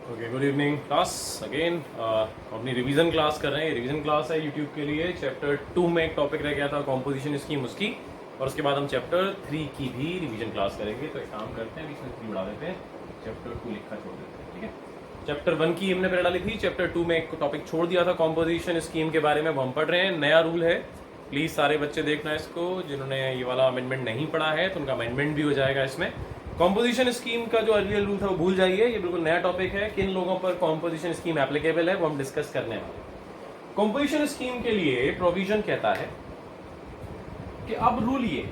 Okay, good evening class again. अपनी revision class कर रहे हैं। रिवीजन क्लास है यूट्यूब के लिए। चैप्टर 2 में एक टॉपिक रह गया था कॉम्पोजिशन स्कीम उसकी, और उसके बाद हम चैप्टर 3 की भी रिवीजन क्लास करेंगे। तो एक काम करते हैं, बीच में 3 बढ़ा देते हैं, चैप्टर 2 लिखा छोड़ देते हैं। ठीक है, चैप्टर 1 की हमने पहले डाली थी, चैप्टर 2 में एक टॉपिक छोड़ दिया था कॉम्पोजिशन स्कीम के बारे में। अब हम पढ़ रहे हैं, नया रूल है। प्लीज सारे बच्चे देखना इसको, जिन्होंने ये वाला अमेंडमेंट नहीं पढ़ा है तो उनका अमेंडमेंट भी हो जाएगा इसमें। कॉम्पोजिशन स्कीम का जो अर्लियर रूल था वो भूल जाइए, ये बिल्कुल नया टॉपिक है। किन लोगों पर कॉम्पोजिशन स्कीम एप्लीकेबल है वो हम डिस्कस करने वाले हैं। कॉम्पोजिशन स्कीम के लिए प्रोविजन कहता है कि अब रूल ये,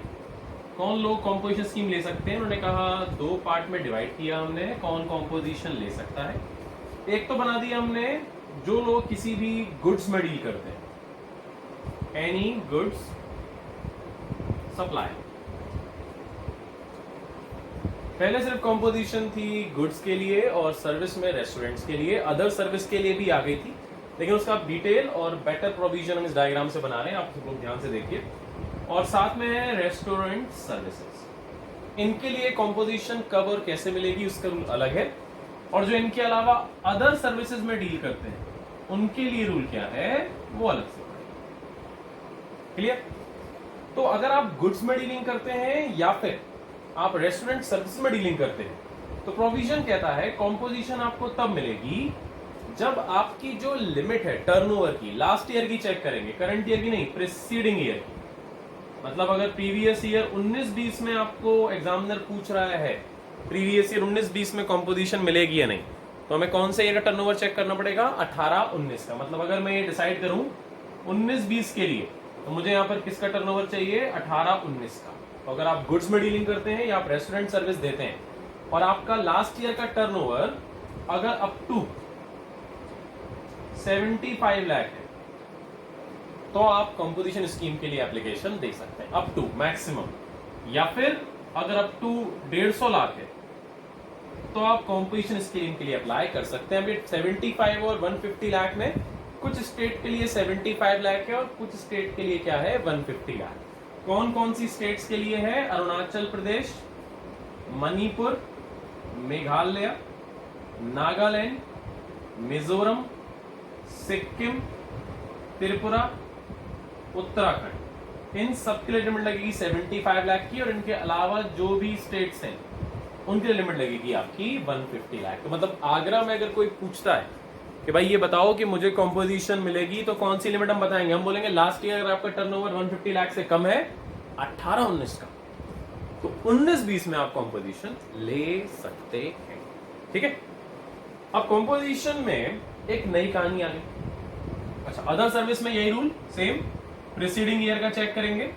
कौन लोग कॉम्पोजिशन स्कीम ले सकते हैं। उन्होंने कहा 2 पार्ट में डिवाइड किया हमने, कौन कॉम्पोजिशन ले सकता है। एक तो बना दिया हमने जो लोग किसी भी गुड्स में डील करते हैं, एनी गुड्स सप्लाई। पहले सिर्फ कॉम्पोजिशन थी गुड्स के लिए और सर्विस में रेस्टोरेंट्स के लिए, अदर सर्विस के लिए भी आ गई थी, लेकिन उसका डिटेल और बेटर प्रोविजन हम इस डायग्राम से बना रहे हैं। आप सब लोग ध्यान से देखिए। और साथ में है रेस्टोरेंट सर्विसेज, इनके लिए कॉम्पोजिशन कब और कैसे मिलेगी उसका रूल अलग है। और जो इनके अलावा अदर सर्विसेज में डील करते हैं उनके लिए रूल क्या है वो अलग से। क्लियर? तो अगर आप गुड्स में डीलिंग करते हैं या फिर आप रेस्टोरेंट सर्विस में डीलिंग करते हैं तो प्रोविजन कहता है कॉम्पोजिशन आपको तब मिलेगी जब आपकी जो लिमिट है टर्नओवर की, लास्ट ईयर की चेक करेंगे, करंट ईयर की नहीं, प्रीसीडिंग ईयर की। मतलब अगर प्रीवियस ईयर 19-20 में आपको एग्जामिनर पूछ रहा है प्रीवियस ईयर 19-20 में कॉम्पोजिशन मिलेगी या नहीं, तो हमें कौन से ईयर का टर्नओवर चेक करना पड़ेगा? 18-19 का। मतलब अगर मैं ये डिसाइड करूं 19-20 के लिए तो मुझे यहां पर किसका टर्नओवर चाहिए? 18-19 का। तो अगर आप गुड्स में डीलिंग करते हैं या आप रेस्टोरेंट सर्विस देते हैं और आपका लास्ट ईयर का टर्नओवर अगर अप टू 75 लाख है तो आप कंपोजिशन स्कीम के लिए एप्लीकेशन दे सकते हैं, अप टू मैक्सिमम। या फिर अगर अप टू 150 लाख है तो आप कंपोजिशन स्कीम के लिए अप्लाई कर सकते हैं। अभी 75 और 150 लाख में कुछ स्टेट के लिए 75 लाख है और कुछ स्टेट के लिए क्या है? 150 लाख। कौन कौन सी स्टेट्स के लिए है? अरुणाचल प्रदेश, मणिपुर, मेघालय, नागालैंड, मिजोरम, सिक्किम, त्रिपुरा, उत्तराखंड। इन सब के लिए लिमिट लगेगी 75 लाख की, और इनके अलावा जो भी स्टेट्स हैं उनके लिए लिमिट लगेगी आपकी 150 लाख। तो मतलब आगरा में अगर कोई पूछता है कि भाई ये बताओ कि मुझे कॉम्पोजिशन मिलेगी तो कौन सी लिमिट हम बताएंगे? हम बोलेंगे लास्ट ईयर अगर आपका टर्नओवर 150 लाख से कम है, 18-19 का, तो 19-20 में आप कॉम्पोजिशन ले सकते हैं। ठीक है? अब कॉम्पोजिशन में एक नई कहानी आ गई। अच्छा, अदर सर्विस में यही रूल सेम, प्रीसीडिंग ईयर का चेक करेंगे।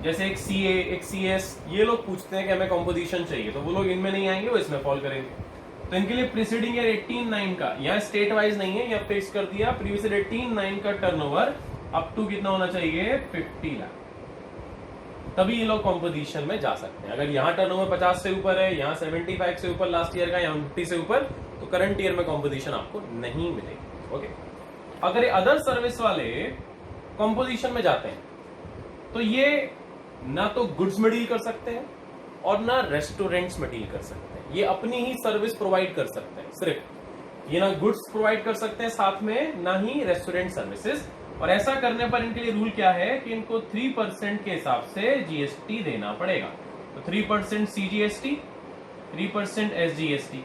जैसे एक सीए, एक सीएस, ये लोग पूछते हैं कि हमें कॉम्पोजिशन चाहिए, तो वो लोग इनमें नहीं आएंगे, वो इसमें फॉल करेंगे। तो इनके लिए प्रीसीडिंग ईयर 18-9 का, यहाँ स्टेट वाइज नहीं है, यहाँ फिक्स कर दिया प्रीवियस ईयर 18-9 का टर्नओवर अप टू कितना होना चाहिए? 50 लाख। तभी ये लोग कॉम्पोजिशन में जा सकते हैं। अगर यहाँ टर्नओवर 50 से ऊपर है, यहाँ 75 से ऊपर लास्ट ईयर का, यहाँ 50 से ऊपर, तो करंट ईयर में कॉम्पोजिशन आपको नहीं मिलेगी। ओके, अगर ये अदर सर्विस वाले कॉम्पोजिशन में जाते हैं तो ये ना तो गुड्स में डील कर सकते हैं और ना रेस्टोरेंट्स में डील कर सकते हैं। ये अपनी ही सर्विस प्रोवाइड कर सकते हैं, सिर्फ ये ना गुड्स प्रोवाइड कर सकते हैं साथ में, ना ही रेस्टोरेंट सर्विसेज। और ऐसा करने पर इनके लिए रूल क्या है कि इनको 3% के हिसाब से जीएसटी देना पड़ेगा। तो 3% सीजीएसटी, 3% एसजीएसटी,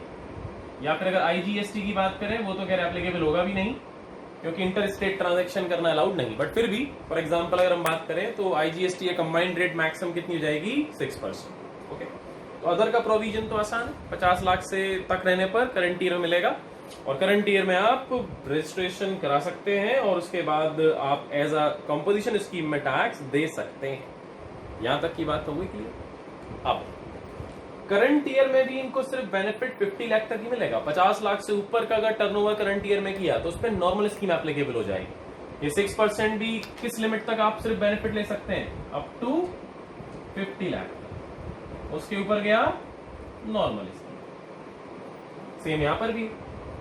या फिर अगर आईजीएसटी की बात करें वो तो खैर एप्लीकेबल होगा भी नहीं क्योंकि इंटर स्टेट ट्रांजैक्शन करना अलाउड नहीं। बट फिर भी फॉर एग्जांपल अगर हम बात करें तो आईजीएसटी या कंबाइंड रेट मैक्सिमम कितनी हो जाएगी? 6%। ओके, तो अदर का प्रोविजन तो आसान है, 50 लाख से तक रहने पर करंट ईयर में मिलेगा, और करंट ईयर में आप रजिस्ट्रेशन करा सकते हैं और उसके बाद आप एज अ कंपोजिशन स्कीम में टैक्स दे सकते हैं। यहां तक की बात हो गई क्लियर? अब करंट ईयर में भी इनको सिर्फ बेनिफिट 50 लाख तक ही मिलेगा। 50 लाख से ऊपर का अगर टर्नओवर करंट ईयर में किया तो उस पर नॉर्मल स्कीम एप्लीकेबल हो जाएगी। ये 6% भी किस लिमिट तक आप सिर्फ बेनिफिट ले सकते हैं? Up to 50 lakh. उसके ऊपर गया नॉर्मल स्कीम। सेम यहां पर भी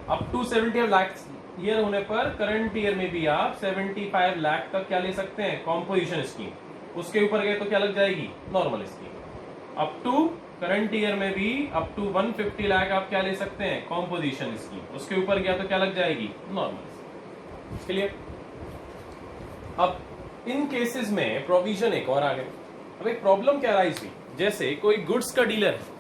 अप टू 75 लाख ईयर होने पर करंट ईयर में भी आप 75 लाख तक क्या ले सकते हैं? Composition scheme. उसके ऊपर गए तो क्या लग जाएगी? Normal scheme. Up to current year में भी अप टू 150 लाख आप क्या ले सकते हैं, कॉम्पोजिशन स्कीम। उसके ऊपर गया तो क्या लग जाएगी, नॉर्मल। क्लियर। अब इन केसेस में प्रोविजन एक और आ गए। अब एक प्रॉब्लम क्या राइज हुई, जैसे कोई गुड्स का डीलर है,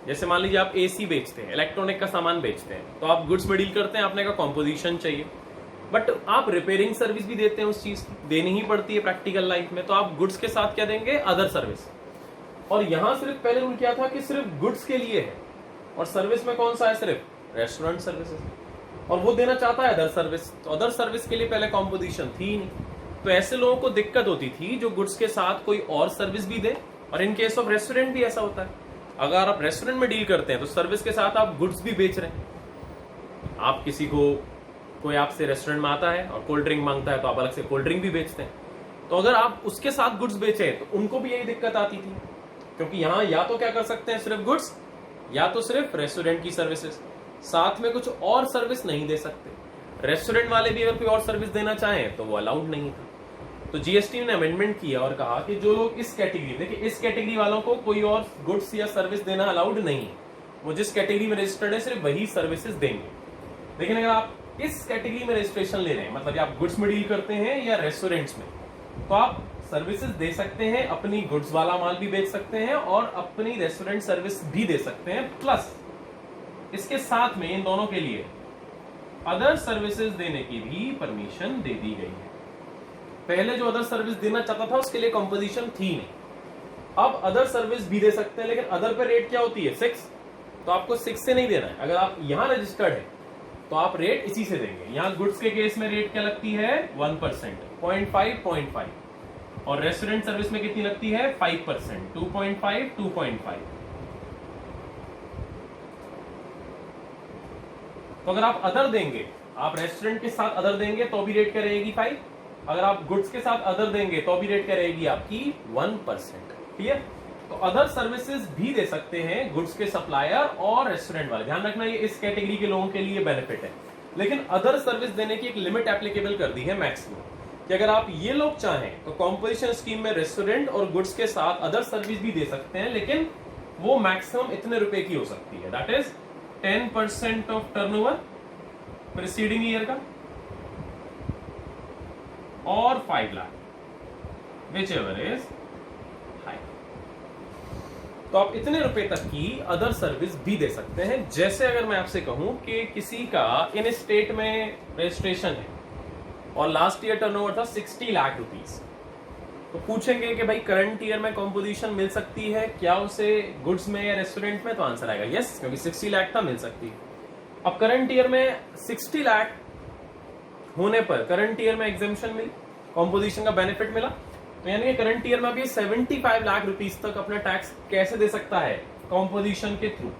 जैसे मान लीजिए आप एसी बेचते हैं, इलेक्ट्रॉनिक का सामान बेचते हैं, तो आप गुड्स में डील करते हैं, आपने का कॉम्पोजिशन चाहिए, बट आप रिपेयरिंग सर्विस भी देते हैं, उस चीज की देनी ही पड़ती है प्रैक्टिकल लाइफ में, तो आप गुड्स के साथ क्या देंगे, अदर सर्विस। और यहां सिर्फ पहले रूल क्या था कि सिर्फ गुड्स के लिए है, और सर्विस में कौन सा है, सिर्फ रेस्टोरेंट सर्विसेज, और वो देना चाहता है अदर सर्विस, तो अदर सर्विस के लिए पहले कॉम्पोजिशन थी ही नहीं। तो ऐसे लोगों को दिक्कत होती थी जो गुड्स के साथ कोई और सर्विस भी दे, और इन केस ऑफ रेस्टोरेंट भी ऐसा होता है। अगर आप रेस्टोरेंट में डील करते हैं तो सर्विस के साथ आप गुड्स भी बेच रहे हैं। आप किसी को, कोई आपसे रेस्टोरेंट में आता है और कोल्ड ड्रिंक मांगता है, तो आप अलग से कोल्ड ड्रिंक भी बेचते हैं। तो अगर आप उसके साथ गुड्स बेचे तो उनको भी यही दिक्कत आती थी, क्योंकि यहां या तो क्या कर सकते हैं, सिर्फ गुड्स, या तो सिर्फ रेस्टोरेंट की सर्विसेज, साथ में कुछ और सर्विस नहीं दे सकते। रेस्टोरेंट वाले भी अगर कोई और सर्विस देना चाहें तो वो अलाउड नहीं था। तो जीएसटी ने अमेंडमेंट किया और कहा कि जो लोग इस कैटेगरी, देखिए इस कैटेगरी वालों को कोई और गुड्स या सर्विस देना अलाउड नहीं है, वो जिस कैटेगरी में रजिस्टर्ड है सिर्फ वही सर्विसेज देंगे। लेकिन अगर आप इस कैटेगरी में रजिस्ट्रेशन ले रहे हैं, मतलब आप गुड्स में डील करते हैं या रेस्टोरेंट्स में, तो आप सर्विसेज दे सकते हैं, अपनी गुड्स वाला माल भी बेच सकते हैं और अपनी रेस्टोरेंट सर्विस भी दे सकते हैं, प्लस इसके साथ में इन दोनों के लिए अदर सर्विसेज देने की भी परमिशन दे दी गई है। पहले जो अदर सर्विस देना चाहता था उसके लिए कंपोजिशन थी नहीं, अब अदर सर्विस भी दे सकते हैं, लेकिन अदर पे रेट क्या होती है, 6। तो आपको 6 से नहीं देना है। अगर आप यहां रजिस्टर्ड है तो आप रेट इसी से देंगे। यहां गुड्स के केस में रेट क्या लगती है, 1%, 0.5, और रेस्टोरेंट सर्विस में कितनी लगती है, 5%, 2.5। तो अगर आप अदर देंगे, आप रेस्टोरेंट के साथ अदर देंगे तो भी रेट क्या रहेगी, 5। अगर आप गुड्स के साथ अदर देंगे तो भी रेट क्या रहेगी आपकी, 1%। क्लियर। तो अदर सर्विसेज भी दे सकते हैं गुड्स के सप्लायर और रेस्टोरेंट वाले। ध्यान रखना ये इस कैटेगरी के लोगों के लिए बेनिफिट है, लेकिन अदर सर्विस देने की एक लिमिट एप्लीकेबल कर दी है मैक्सिमम, कि अगर आप ये लोग चाहें तो कॉम्पोजिशन स्कीम में रेस्टोरेंट और गुड्स के साथ अदर सर्विस भी दे सकते हैं, लेकिन वो मैक्सिमम इतने रुपए की हो सकती है, that is 10% of turnover preceding year का, और 5 लाख, whichever is high। तो आप इतने रुपए तक की अदर सर्विस भी दे सकते हैं। जैसे अगर मैं आपसे कहूं कि किसी का इन स्टेट में रजिस्ट्रेशन है और लास्ट ईयर टर्नओवर था 60 लाख रुपीस, तो पूछेंगे कि भाई करंट ईयर में कॉम्पोजिशन मिल सकती है क्या उसे गुड्स में या रेस्टोरेंट में, तो आंसर आएगा यस, क्योंकि 60 लाख था, मिल सकती है। अब करंट ईयर में 60 लाख होने पर करंट ईयर में एग्जेम्पशन मिली, कॉम्पोजिशन का बेनिफिट मिला, तो यानी कि करंट ईयर में अभी 75 लाख रुपीस तक अपना टैक्स कैसे दे सकता है, कॉम्पोजिशन के थ्रू।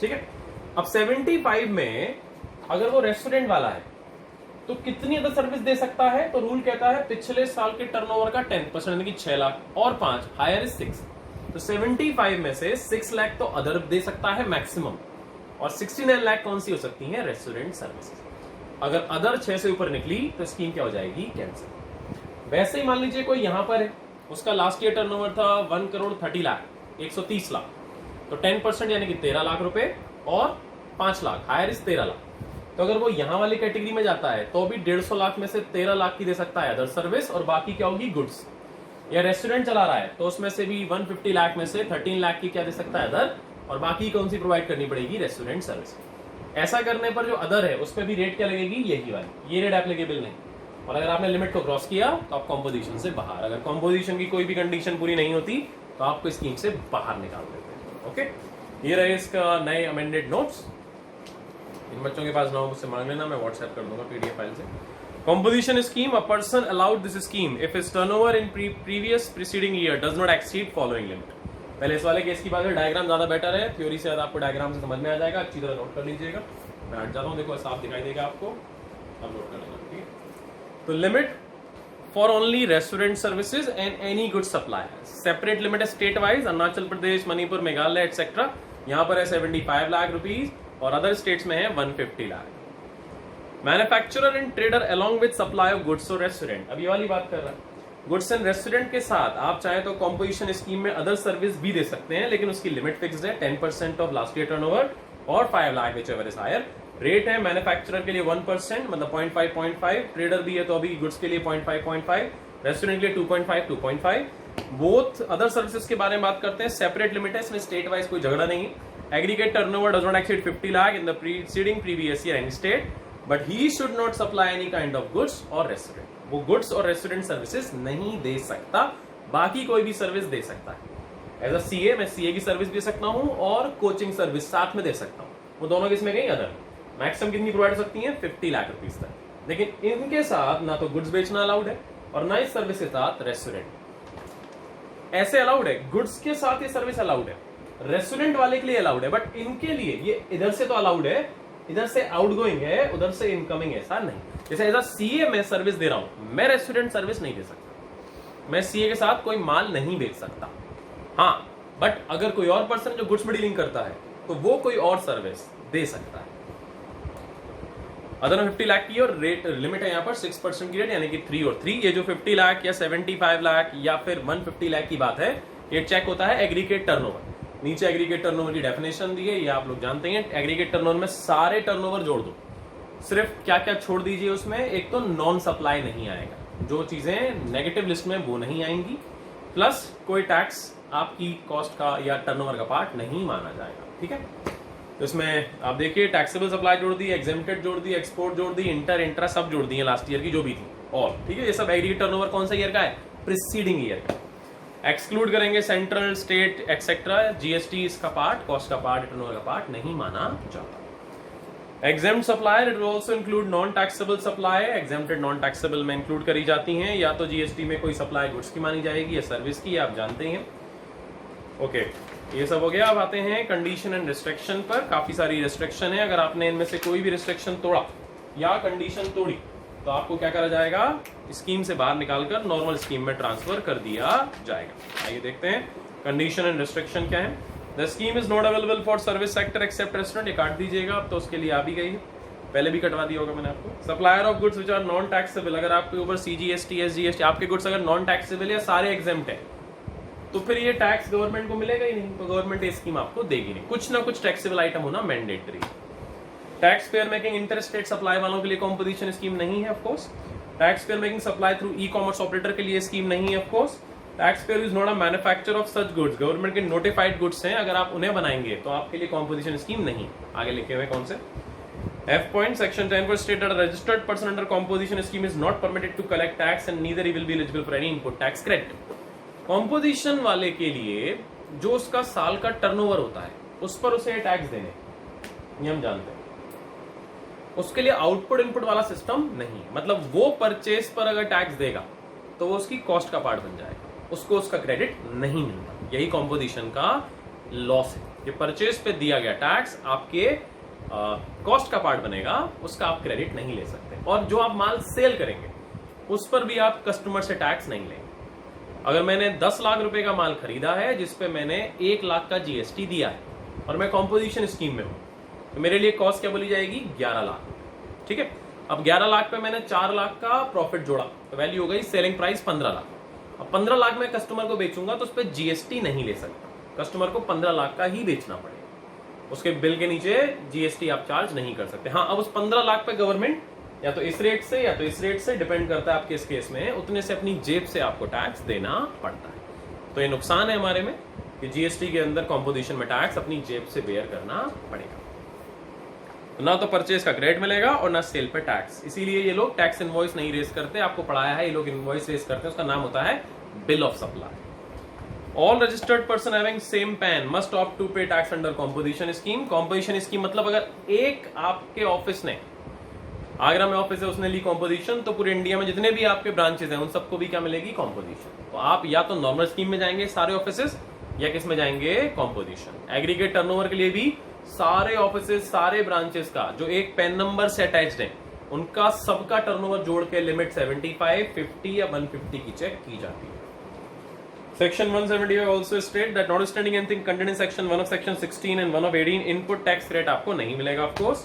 ठीक है। अब 75 में अगर वो रेस्टोरेंट वाला है तो कितनी अदर सर्विस दे सकता है, तो रूल कहता है पिछले साल के टर्नओवर का 10%, यानी कि 6 लाख और 5, हायर इज 6। तो 75 में से 6 लाख तो अदर दे सकता है मैक्सिमम, और 69 लाख कौन सी हो सकती है, रेस्टोरेंट सर्विसेज। अगर अदर 6 से ऊपर निकली तो स्कीम क्या हो जाएगी, कैंसिल। वैसे ही मान लीजिए कोई यहां पर है, उसका लास्ट ईयर टर्नओवर था 1 करोड़ 30 लाख, 130 लाख, तो 10% यानी कि 13 लाख रुपए और 5 लाख, हायर इज 13 लाख। तो अगर वो यहां वाली कैटेगरी में जाता है तो भी 150 लाख में से 13 लाख की दे सकता है अदर सर्विस, और बाकी क्या होगी, गुड्स। या रेस्टोरेंट चला रहा है तो उसमें से भी 150 लाख में से 13 लाख की क्या दे सकता है, अदर, और बाकी कौन सी प्रोवाइड करनी पड़ेगी, रेस्टोरेंट सर्विस। ऐसा करने पर जो अदर है उस पर भी रेट क्या लगेगी, यही वाली, ये रेट एप्लीकेबल नहीं। और अगर आपने लिमिट को क्रॉस किया तो आप कॉम्पोजिशन से बाहर, अगर कॉम्पोजिशन की कोई भी कंडीशन पूरी नहीं होती तो आपको स्कीम से बाहर निकाल देते हैं। ओके, ये रहे इसका नए अमेंडेड नोट्स। इन बच्चों के पास ना हो मुझसे मांग लेना, मैं व्हाट्सएप कर दूंगा पीडीएफ फाइल से। Composition scheme, a person allowed this scheme if his turnover in previous preceding year does not exceed following limit. पहले इस वाले केस की बात है, डायग्राम ज्यादा बेटर है, थ्योरी से ज्यादा आपको डायग्राम से समझ में आ जाएगा, अच्छी तरह नोट कर लीजिएगा। मैं हट जाता हूँ, देखो साफ दिखाई देगा आपको, अब नोट कर लेना। ठीक है, तो limit for only restaurant services and any good supply, separate limit है state wise, Arunachal Pradesh, Manipur, Meghalaya etcetera. यहाँ पर है 75 लाख रुपीज और अदर स्टेट्स में है 150 lakh. Manufacturer and trader along with supply of goods और रेस्टोरेंट, अब ये वाली बात कर रहा है। गुड्स एंड रेस्टोरेंट के साथ आप चाहे तो कॉम्पोजिशन स्कीम में अदर सर्विस भी दे सकते हैं, लेकिन उसकी लिमिट फिक्स्ड है 10% ऑफ लास्ट ईयर टर्नओवर और 5 lakh whichever is higher. Rate है मैन्युफैक्चरर के लिए 1%, मतलब 0.5, ट्रेडर भी है तो अभी गुड्स के लिए 0.5, रेस्टोरेंट के लिए 2.5। बोथ अदर सर्विसेज के बारे में बात करते हैं, सेपरेट लिमिट है, इसमें स्टेट वाइज कोई झगड़ा नहीं है। Aggregate turnover does not exceed 50 lakh in the preceding previous year any state, but he should not supply any kind of goods और रेस्टोरेंट। वो गुड्स और रेस्टोरेंट सर्विसेज नहीं दे सकता, बाकी कोई भी सर्विस दे सकता है। एज अ सीए मैं सीए की सर्विस दे सकता हूं और कोचिंग सर्विस साथ में दे सकता हूं, वो दोनों किसमें गई अदर। मैक्सिमम कितनी प्रोवाइड कर सकती हैं 50 लाख रुपीज तक, लेकिन इनके साथ ना तो गुड्स बेचना अलाउड है और ना इस सर्विस के साथ रेस्टोरेंट। ऐसे अलाउड है, गुड्स के साथ ये सर्विस अलाउड है, रेस्टोरेंट वाले के लिए अलाउड है, बट इनके लिए ये इधर से तो अलाउड है, इधर से आउटगोइंग है, उधर से इनकमिंग ऐसा नहीं। जैसे एज अ सीए मैं सर्विस दे रहा हूं, मैं रेस्टोरेंट सर्विस नहीं दे सकता, मैं सीए के साथ कोई माल नहीं बेच सकता। हाँ, बट अगर कोई और पर्सन जो गुड्स में डीलिंग करता है तो वो कोई और सर्विस दे सकता है। अदर 50 लाख की और रेट लिमिट है यहाँ पर 6% की रेट, यानी कि 3 और 3। ये जो 50 लाख या 75 लाख या फिर 150 लाख की बात है, ये चेक होता है एग्रीगेट टर्नओवर। नीचे एग्रीगेट टर्नओवर की डेफिनेशन दी है, ये आप लोग जानते हैं। एग्रीगेट टर्नओवर में सारे टर्नओवर जोड़ दो, सिर्फ क्या क्या छोड़ दीजिए उसमें, एक तो नॉन सप्लाई नहीं आएगा, जो चीजें नेगेटिव लिस्ट में वो नहीं आएंगी, प्लस कोई टैक्स आपकी कॉस्ट का या टर्नओवर का पार्ट नहीं माना जाएगा। ठीक है, तो इसमें आप देखिए टैक्सेबल सप्लाई जोड़ दी, एग्जेम्प्टेड जोड़ दी, एक्सपोर्ट जोड़ दी, इंट्रा सब जोड़ दी है लास्ट ईयर की जो भी थी। और ठीक है, ये सब एग्रीगेट टर्नओवर कौन सा ईयर का है, प्रीसीडिंग ईयर का। एक्सक्लूड करेंगे सेंट्रल, स्टेट एक्सेट्रा, जीएसटी इसका पार्ट, कॉस्ट का पार्ट, टर्नओवर का पार्ट नहीं माना जाता। Exempt supply it will also include non taxable supply, exempted non taxable में इंक्लूड करी जाती हैं, या तो जीएसटी में कोई सप्लाई गुड्स की मानी जाएगी या सर्विस की, आप जानते हैं। ओके, ये सब हो गया। अब आते हैं कंडीशन एंड रिस्ट्रिक्शन पर। काफी सारी रिस्ट्रिक्शन है, अगर आपने इनमें से कोई भी रिस्ट्रिक्शन तोड़ा या कंडीशन तोड़ी तो आपको क्या करा जाएगा, स्कीम से बाहर निकालकर नॉर्मल स्कीम में ट्रांसफर कर दिया जाएगा। आइए देखते हैं कंडीशन एंड रिस्ट्रिक्शन क्या है। The scheme is not available for service sector except restaurant, ये काट दीजिएगा, अब तो उसके लिए आ भी गई है, पहले भी कटवा दिया होगा मैंने आपको। Supplier of goods which are non taxable, अगर आपके ऊपर सीजीएसटी, एसजीएसटी, आपके गुड्स अगर नॉन टैक्सेबल या सारे एग्जेम्प्ट है तो फिर ये टैक्स गवर्नमेंट को मिलेगा ही नहीं, तो गवर्नमेंट ये स्कीम आपको देगी नहीं। कुछ ना कुछ टैक्सेबल आइटम होना mandatory. Tax payer making interstate supply वालों के लिए कॉम्पोजिशन स्कीम नहीं है of course. Tax payer making supply through e commerce operator के लिए स्कीम नहीं है of course. Tax payer is not a manufacture of such goods, government के नोटिफाइड गुड्स हैं, अगर आप उन्हें बनाएंगे तो आपके लिए कॉम्पोजिशन स्कीम नहीं। आगे लिखे हुए कौन से F point section 10 for state that a registered person under composition scheme is not permitted to collect tax and neither he will be eligible for any input tax credit. Composition वाले के लिए जो उसका साल का टर्नओवर होता है उस पर उसे टैक्स देने, ये हम जानते हैं। उसके लिए आउटपुट इनपुट वाला सिस्टम नहीं, मतलब वो परचेस पर अगर टैक्स देगा तो वो उसकी कॉस्ट का पार्ट बन जाएगा, उसको उसका क्रेडिट नहीं मिलता। यही कॉम्पोजिशन का लॉस है, ये परचेस पे दिया गया टैक्स आपके कॉस्ट का पार्ट बनेगा, उसका आप क्रेडिट नहीं ले सकते। और जो आप माल सेल करेंगे उस पर भी आप कस्टमर से टैक्स नहीं लेंगे। अगर मैंने 10 लाख रुपए का माल खरीदा है जिसपे मैंने 1 लाख का जीएसटी दिया है और मैं कॉम्पोजिशन स्कीम में हूं, तो मेरे लिए कॉस्ट क्या बोली जाएगी, 11 लाख। ठीक है, अब 11 लाख पे मैंने 4 लाख का प्रॉफिट जोड़ा तो वैल्यू हो गई सेलिंग प्राइस 15 लाख। अब 15 लाख में कस्टमर को बेचूंगा तो उस पर जीएसटी नहीं ले सकता, कस्टमर को 15 लाख का ही बेचना पड़ेगा, उसके बिल के नीचे जीएसटी आप चार्ज नहीं कर सकते। हाँ, अब उस 15 लाख पे गवर्नमेंट या तो इस रेट से या तो इस रेट से, डिपेंड करता है आपके इस केस में, उतने से अपनी जेब से आपको टैक्स देना पड़ता है। तो ये नुकसान है हमारे में कि जीएसटी के अंदर कॉम्पोजिशन में टैक्स अपनी जेब से बेयर करना पड़ेगा। तो ना तो परचेज का क्रेडिट मिलेगा और ना सेल पे टैक्स, इसीलिए ये लोग टैक्स इनवॉइस नहीं रेस करते। आपको पढ़ाया है, ये लोग इनवॉइस रेस करते हैं, उसका नाम होता है bill of supply. All registered person having same PAN must opt to pay tax under composition scheme. Composition scheme मतलब अगर एक आपके ऑफिस ने, आगरा में ऑफिस है, उसने ली कॉम्पोजिशन, तो पूरे इंडिया में जितने भी आपके ब्रांचेस हैं उन सबको भी क्या मिलेगी, कॉम्पोजिशन। तो आप या तो नॉर्मल स्कीम में जाएंगे सारे ऑफिसेस, या किस में जाएंगे, कॉम्पोजिशन। एग्रीगेट टर्नओवर के लिए भी सारे ऑफिसेस, सारे ब्रांचेस का जो एक पैन नंबर से अटैच्ड है, उनका सबका टर्नओवर जोड़ के लिमिट 75, 50 या 150 की चेक की जाती है। Section 175 also state that notwithstanding anything contained in section 1 of section 16 and 1 of 18 input tax rate आपको नहीं मिलेगा of course.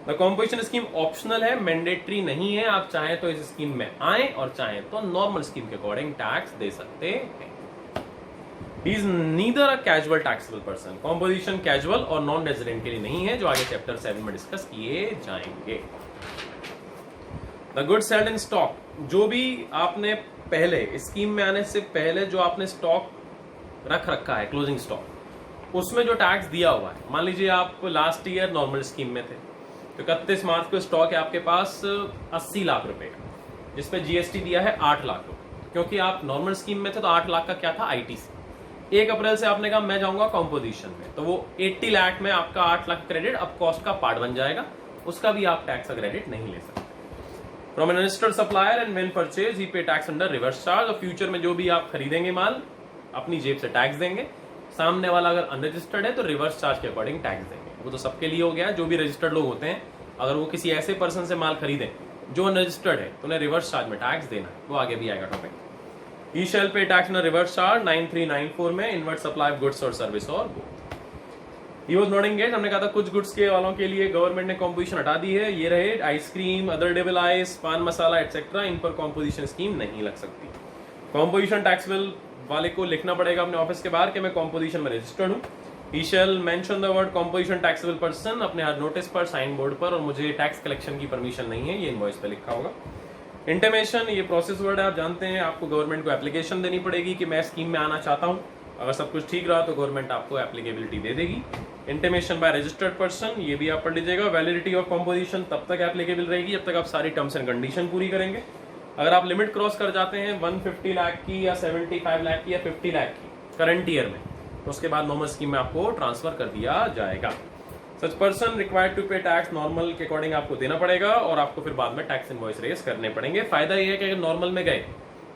The composition scheme optional है, मैंडेटरी नहीं है। आप चाहें तो इस स्कीम में आए और चाहें तो नॉर्मल स्कीम के अकॉर्डिंग टैक्स दे सकते हैं। He is neither a casual taxable person. Composition casual और नॉन रेजिडेंट के लिए नहीं है, जो आगे चैप्टर 7 में डिस्कस किए जाएंगे। The goods held in stock, जो भी आपने पहले स्कीम में आने से पहले जो आपने स्टॉक रख रखा है, क्लोजिंग स्टॉक, उसमें जो टैक्स दिया हुआ है, मान लीजिए आप लास्ट ईयर नॉर्मल स्कीम में थे तो 31 मार्च को स्टॉक है आपके पास 80 लाख रुपए का, जिसपे जीएसटी दिया है 8 लाख रुपए, क्योंकि आप नॉर्मल स्कीम में थे तो 8 लाख का क्या था, आईटीसी। 1 अप्रैल से आपने कहा मैं जाऊंगा कॉम्पोजिशन में, तो वो 80 लाख में आपका 8 लाख क्रेडिट अब कॉस्ट का पार्ट बन जाएगा, उसका भी आप टैक्स का क्रेडिट नहीं ले सकते। From an registered supplier and when purchase he pay tax under reverse charge, और फ्यूचर में जो भी आप खरीदेंगे माल अपनी जेब से टैक्स देंगे, सामने वाला अगर अनरजिस्टर्ड है तो रिवर्स चार्ज के अकॉर्डिंग टैक्स देंगे। वो तो सबके लिए हो गया, जो भी रजिस्टर्ड लोग होते हैं अगर वो किसी ऐसे पर्सन से माल खरीदें जो अनरजिस्टर्ड है तो उन्हें रिवर्स चार्ज में टैक्स देना है, वो आगे भी आएगा टॉपिक। ही शैल पे टैक्स इन रिवर्स चार्ज 9394 में इनवर्ट सप्लाई ऑफ गुड्स और सर्विस और both. He was not engaged, हमने कहा था कुछ गुड्स के वालों के लिए गवर्नमेंट ने कॉम्पोजिशन हटा दी है, ये रहे आइसक्रीम, अदर डेबल आइस, पान मसाला एटसेट्रा, इन पर कॉम्पोजिशन स्कीम नहीं लग सकती। कॉम्पोजिशन टैक्स बिल वाले को लिखना पड़ेगा अपने ऑफिस के बाहर कि मैं कॉम्पोजिशन में रजिस्टर्ड हूँ। He shall mention the word composition taxable person अपने हर नोटिस पर, साइन बोर्ड पर, और मुझे टैक्स कलेक्शन की परमिशन नहीं है, ये इनवॉइस पे लिखा होगा। इंटीमेशन, ये प्रोसेस वर्ड है, आप जानते हैं, आपको गवर्नमेंट को एप्लीकेशन देनी पड़ेगी कि मैं स्कीम में आना चाहता हूँ। अगर सब कुछ ठीक रहा तो गवर्नमेंट आपको एप्लीकेबिलिटी दे देगी। इंटीमेशन बाय रजिस्टर्ड पर्सन, ये भी आप पढ़ लीजिएगा। वैलिडिटी ऑफ कॉम्पोजिशन तब तक एप्लीकेबल रहेगी जब तक आप सारी टर्म्स एंड कंडीशन पूरी करेंगे। अगर आप लिमिट क्रॉस कर जाते हैं 150 लाख की या 75 लाख की या 50 लाख की करंट ईयर में, तो उसके बाद नॉर्मल स्कीम में आपको ट्रांसफर कर दिया जाएगा। सच पर्सन रिक्वायर्ड टू पे टैक्स नॉर्मल के अकॉर्डिंग आपको देना पड़ेगा, और आपको फिर बाद में टैक्स इनवॉइस रेज करने पड़ेंगे। फायदा ये है कि अगर नॉर्मल में गए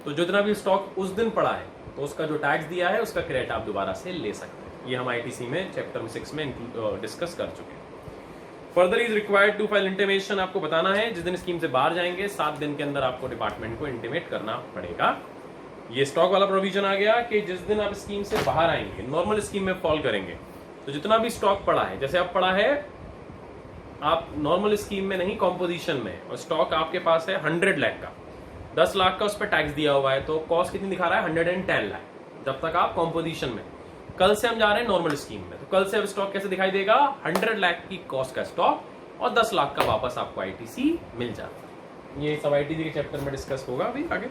तो जितना भी स्टॉक उस दिन पड़ा है तो उसका जो टैक्स दिया है उसका क्रेडिट आप दोबारा से ले सकते हैं। ये हम आईटीसी में चैप्टर 6 में डिस्कस कर चुके हैं। Further is required to file intimation, आपको बताना है जिस दिन स्कीम से बाहर जाएंगे 7 दिन के अंदर आपको डिपार्टमेंट को इंटीमेट करना पड़ेगा। ये स्टॉक वाला प्रोविजन आ गया कि जिस दिन आप स्कीम से बाहर आएंगे, नॉर्मल स्कीम में फॉल करेंगे, तो जितना भी स्टॉक पड़ा है, जैसे अब पड़ा है आप नॉर्मल स्कीम में नहीं कॉम्पोजिशन में, और स्टॉक आपके पास है 100 लाख का, 10 लाख का उस पर टैक्स दिया हुआ है, तो कॉस्ट कितनी दिखा रहा है, 110 लाख जब तक आप कॉम्पोजिशन में। कल से हम जा रहे हैं नॉर्मल स्कीम में, तो कल से अब स्टॉक कैसे दिखाई देगा, 100 लाख की कॉस्ट का स्टॉक और 10 लाख का वापस आपको आईटीसी मिल जाता है। ये सब आईटीसी के चैप्टर में डिस्कस होगा अभी आगे।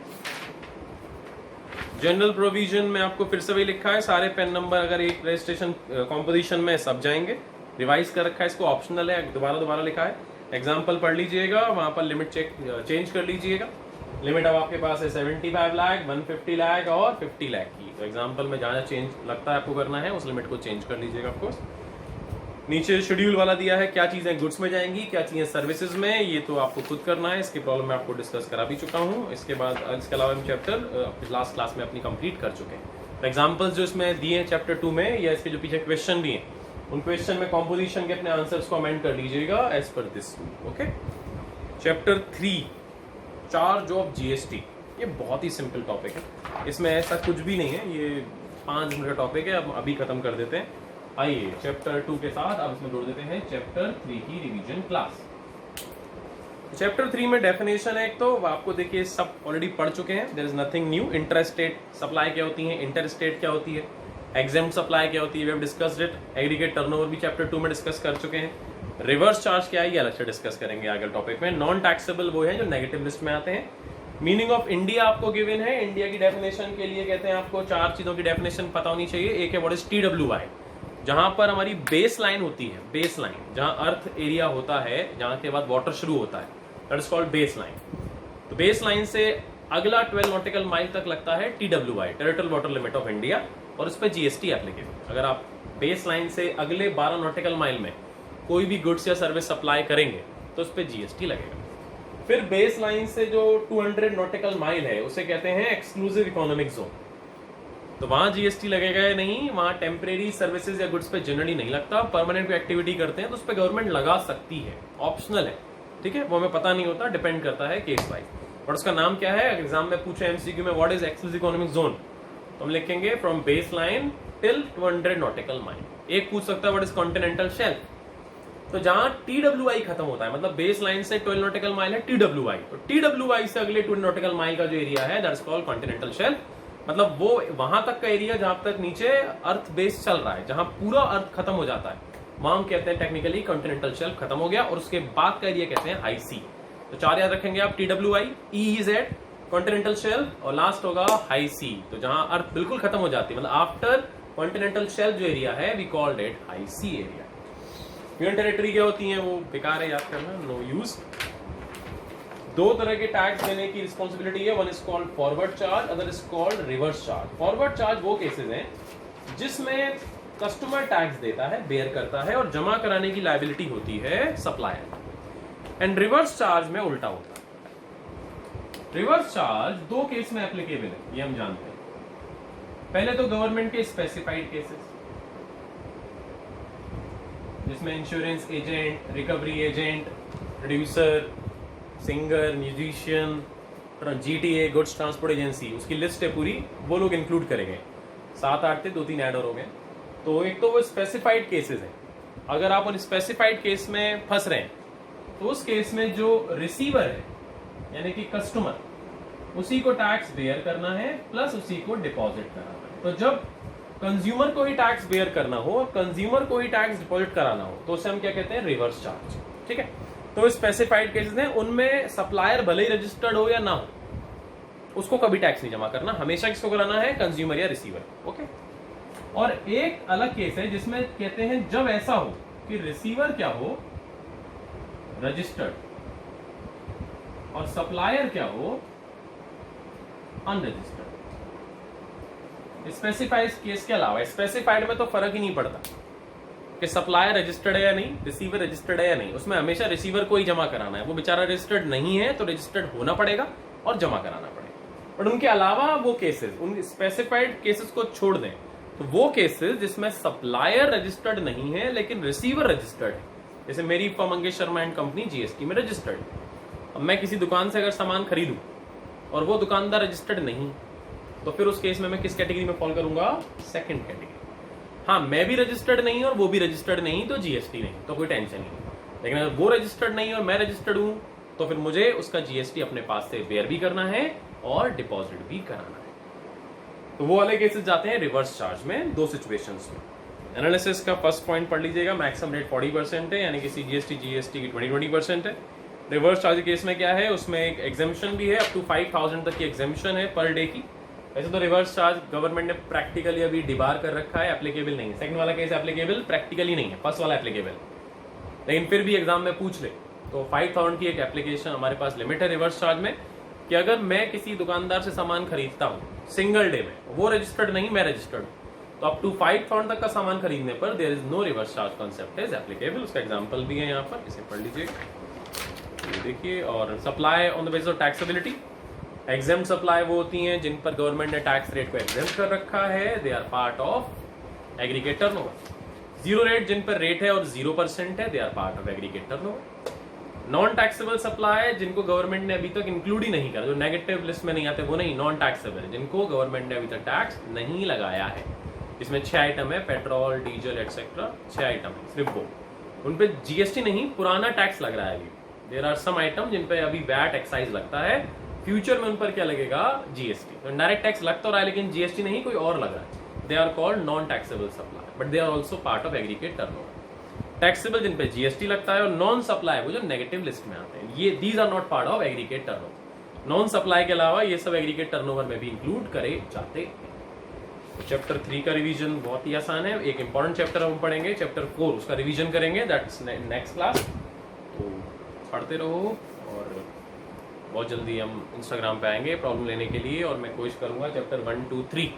जनरल प्रोविजन में आपको फिर से वही लिखा है, सारे पेन नंबर अगर एक रजिस्ट्रेशन कॉम्पोजिशन में सब जाएंगे, रिवाइज कर रखा है, इसको ऑप्शनल है, दोबारा लिखा है। एग्जाम्पल पढ़ लीजिएगा, वहां पर लिमिट चेंज कर लीजिएगा। लिमिट अब आपके पास है 75 लाख, 150 लाख और 50 लाख की, तो एग्जाम्पल में जहाँ चेंज लगता है आपको करना है उस लिमिट को चेंज कर लीजिएगा ऑफकोर्स। नीचे शेड्यूल वाला दिया है, क्या चीजें गुड्स में जाएंगी, क्या चीजें सर्विसेज में, ये तो आपको खुद करना है, इसकी प्रॉब्लम मैं आपको डिस्कस करा भी चुका हूँ। इसके बाद इसके अलावा हम चैप्टर लास्ट क्लास में अपनी कंप्लीट कर चुके हैं। एग्जाम्पल्स जो इसमें दिए हैं चैप्टर 2 में, या इसके जो पीछे क्वेश्चन दिए उन क्वेश्चन में कॉम्पोजिशन के अपने आंसर्स को अमेंड कर लीजिएगा as per this. Okay, chapter 3 charge of GST, ये बहुत ही सिंपल टॉपिक है, इसमें ऐसा कुछ भी नहीं है, ये 5 मिनट का टॉपिक है, अब अभी खत्म कर देते हैं। आइए चैप्टर 2 के साथ अब इसमें जोड़ देते हैं चैप्टर 3 की रिवीजन क्लास। चैप्टर 3 में डेफिनेशन है एक, तो आपको देखिए सब ऑलरेडी पढ़ चुके हैं, there is nothing new. Interstate supply क्या होती है, इंटरस्टेट क्या होती है, एग्जेम्प्ट सप्लाई क्या होती है, we have discussed it. Aggregate turnover भी चैप्टर 2 में डिस्कस कर चुके हैं। रिवर्स चार्ज क्या है ये अलग से डिस्कस करेंगे आगे टॉपिक में। नॉन टैक्सेबल वो है जो नेगेटिव लिस्ट में आते हैं। मीनिंग ऑफ इंडिया आपको गिवन है, इंडिया की डेफिनेशन के लिए कहते हैं आपको 4 चीजों की डेफिनेशन पता होनी चाहिए। एक है व्हाट इज TWI, जहां पर हमारी बेस लाइन होती है, बेस लाइन जहां अर्थ एरिया होता है, जहां के बाद वाटर शुरू होता है, that is called base line. तो बेस लाइन से अगला 12 नॉटिकल माइल तक लगता है TWI, territorial water limit of India, और उस पर जीएसटी एप्लीकेबल। अगर आप बेस लाइन से अगले 12 नॉटिकल माइल में कोई भी गुड्स या सर्विस सप्लाई करेंगे तो उस पर जीएसटी लगेगा। फिर बेस लाइन से जो 200 नॉटिकल माइल है उसे कहते हैं एक्सक्लूसिव इकोनॉमिक जोन, तो वहां जीएसटी लगेगा या नहीं, वहां टेम्परेरी सर्विसेज या गुड्स पे जनरली नहीं लगता। परमानेंट कोई एक्टिविटी करते हैं तो उस पर गवर्नमेंट लगा सकती है, ऑप्शनल है, ठीक है, वो हमें पता नहीं होता, डिपेंड करता है केस वाइज। और उसका नाम क्या है, एग्जाम में पूछे एमसीक्यू में what is exclusive economic zone, तो हम लिखेंगे from base line till 200 nautical mile. एक पूछ सकता है व्हाट इज कॉन्टिनेंटल शेल्फ, तो जहां TWI खत्म होता है, मतलब बेस लाइन से 12 नॉटिकल माइल है TWI, तो TWI से अगले 2 नॉटिकल माइल का जो एरिया है दैट्स कॉल्ड कॉन्टिनेंटल शेल्फ, मतलब वो वहां तक का एरिया जहां तक नीचे अर्थ बेस चल रहा है, जहां पूरा अर्थ खत्म हो जाता है, वहां हम कहते हैं टेक्निकली कॉन्टिनेंटल शेल्फ खत्म हो गया, और उसके बाद का एरिया कहते हैं हाई सी। तो 4 याद रखेंगे आप, TWI, EEZ, कॉन्टिनेंटल शेल्फ, और लास्ट होगा हाई सी। तो जहां अर्थ बिल्कुल खत्म हो जाती है, मतलब आफ्टर कॉन्टिनेंटल शेल्फ जो एरिया है we called it high sea area. Union territory क्या होती है वो बेकार है याद करना, नो यूज। 2 तरह के टैक्स देने की रिस्पॉन्सिबिलिटी है, one is called forward charge, other is called reverse charge. Forward charge वो केसेस हैं जिसमें कस्टमर टैक्स देता है, बेयर करता है, और जमा कराने की लायबिलिटी होती है सप्लायर। एंड रिवर्स चार्ज में उल्टा होता है। रिवर्स चार्ज 2 केस में एप्लीकेबल है, ये हम जानते हैं। पहले तो गवर्नमेंट के स्पेसिफाइड केसेस, जिसमें insurance agent, recovery agent, producer, singer, musician, GTA, goods transport agency, उसकी लिस्ट है पूरी, वो लोग इंक्लूड करेंगे। 7-8 थे, 2-3 ऐड और हो गए। तो एक तो वो स्पेसिफाइड केसेस हैं, अगर आप उन स्पेसिफाइड केस में फंस रहे हैं तो उस केस में जो रिसीवर है यानी कि कस्टमर, उसी को टैक्स बेयर करना है प्लस उसी को डिपॉजिट कराना है। तो जब कंज्यूमर को ही टैक्स बेयर करना हो और कंज्यूमर को ही टैक्स डिपॉजिट कराना हो तो उसे हम क्या कहते हैं, रिवर्स चार्ज। ठीक है, तो स्पेसिफाइड केसेस हैं, उनमें सप्लायर भले ही रजिस्टर्ड हो या ना हो, उसको कभी टैक्स नहीं जमा करना, हमेशा किसको कराना है, कंज्यूमर या रिसीवर। ओके। और एक अलग केस है जिसमें कहते हैं जब ऐसा हो कि रिसीवर क्या हो, रजिस्टर्ड, और सप्लायर क्या हो, अनरजिस्टर्ड। स्पेसिफाइड केस के अलावा स्पेसिफाइड में तो फर्क ही नहीं पड़ता कि सप्लायर रजिस्टर्ड है या नहीं, रिसीवर रजिस्टर्ड है या नहीं, उसमें हमेशा रिसीवर को ही जमा कराना है। वो बेचारा रजिस्टर्ड नहीं है तो रजिस्टर्ड होना पड़ेगा और जमा कराना पड़ेगा। और उनके अलावा वो केसेस, उन स्पेसिफाइड केसेस को छोड़ दें तो वो केसेस जिसमें सप्लायर रजिस्टर्ड नहीं है लेकिन रिसीवर रजिस्टर्ड है, जैसे मेरी firm Mangesh Sharma and company GST में रजिस्टर्ड है। अब मैं किसी दुकान से अगर सामान खरीदूं और वो दुकानदार रजिस्टर्ड नहीं, तो फिर उस केस में मैं किस कैटेगरी में फॉल करूंगा, सेकंड कैटेगरी। हाँ, मैं भी रजिस्टर्ड नहीं और वो भी रजिस्टर्ड नहीं तो GST नहीं, तो कोई टेंशन नहीं। लेकिन अगर वो रजिस्टर्ड नहीं और मैं रजिस्टर्ड हूं तो फिर मुझे उसका GST अपने पास से बेयर भी करना है और डिपॉजिट भी कराना है। तो वो वाले केसेस जाते हैं रिवर्स चार्ज में 2 सिचुएशंस में। एनालिसिस का फर्स्ट पॉइंट पढ़ लीजिएगा, मैक्सिमम रेट 40% है, यानी कि CGST GST की 20% है। रिवर्स चार्ज केस में क्या है, उसमें एक एग्जेम्पशन भी है, अप टू 5000 तक की एग्जेम्पशन है पर डे की। वैसे तो रिवर्स चार्ज गवर्नमेंट ने प्रैक्टिकली अभी डिबार कर रखा है, एप्लीकेबल नहीं है। सेकंड वाला केस एप्लीकेबल प्रैक्टिकली नहीं है, फर्स्ट वाला एप्लीकेबल, लेकिन फिर भी एग्जाम में पूछ ले तो 5000 की एक एप्लीकेशन हमारे पास लिमिट है रिवर्स चार्ज में, कि अगर मैं किसी दुकानदार से सामान खरीदता हूँ सिंगल डे में, वो रजिस्टर्ड नहीं, मैं रजिस्टर्ड, तो अप टू 5000 तक का सामान खरीदने पर there is no reverse charge concept is applicable. उसका एग्जांपल भी है यहाँ पर, इसे पढ़ लीजिए, ये देखिए। और supply on the basis of taxability, exempt supply वो होती हैं जिन पर गवर्नमेंट ने टैक्स रेट को एग्जेम्प्ट कर रखा है, they are part of aggregate turnover. Zero rate जिन पर रेट है और 0% है, they are part of aggregate turnover. Non taxable supply जिनको गवर्नमेंट ने अभी तक इंक्लूड ही नहीं करा, जो नेगेटिव लिस्ट में नहीं आते वो नहीं, नॉन टैक्सेबल जिनको गवर्नमेंट ने अभी तक टैक्स नहीं लगाया है। इसमें 6 आइटम है, पेट्रोल, डीजल एक्सेट्रा, 6 आइटम है, सिर्फ वो, उन पे GST नहीं, पुराना टैक्स लग रहा है अभी। देयर आर सम आइटम जिन पे अभी वैट एक्साइज लगता है, फ्यूचर में उन पर क्या लगेगा, GST। तो डायरेक्ट टैक्स लग तो रहा है लेकिन GST नहीं, कोई और लग रहा है। They are called non taxable supply, but they are also part of aggregate turnover. Taxable जिन पे GST लगता है, और नॉन सप्लाई वो जो नेगेटिव लिस्ट में आते हैं, ये these are not part of aggregate turnover. Non supply के अलावा ये सब एग्रीगेट टर्नओवर में भी इंक्लूड करे जाते हैं। तो चैप्टर 3 का रिवीजन बहुत ही आसान है, एक इंपॉर्टेंट चैप्टर हम पढ़ेंगे, चैप्टर 4 उसका रिवीजन करेंगे, दैट्स नेक्स्ट क्लास। तो पढ़ते रहो और बहुत जल्दी हम इंस्टाग्राम पे आएंगे प्रॉब्लम लेने के लिए, और मैं कोशिश करूंगा चैप्टर 1, 2, 3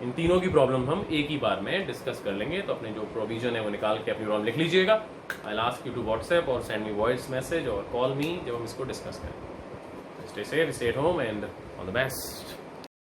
इन तीनों की प्रॉब्लम हम एक ही बार में डिस्कस कर लेंगे। तो अपने जो प्रोविजन है वो निकाल के अपनी प्रॉब्लम लिख लीजिएगा। I will ask you to WhatsApp और सेंड मी वॉइस मैसेज और कॉल मी जब हम इसको डिस्कस करें। Stay safe, stay at home and all the best.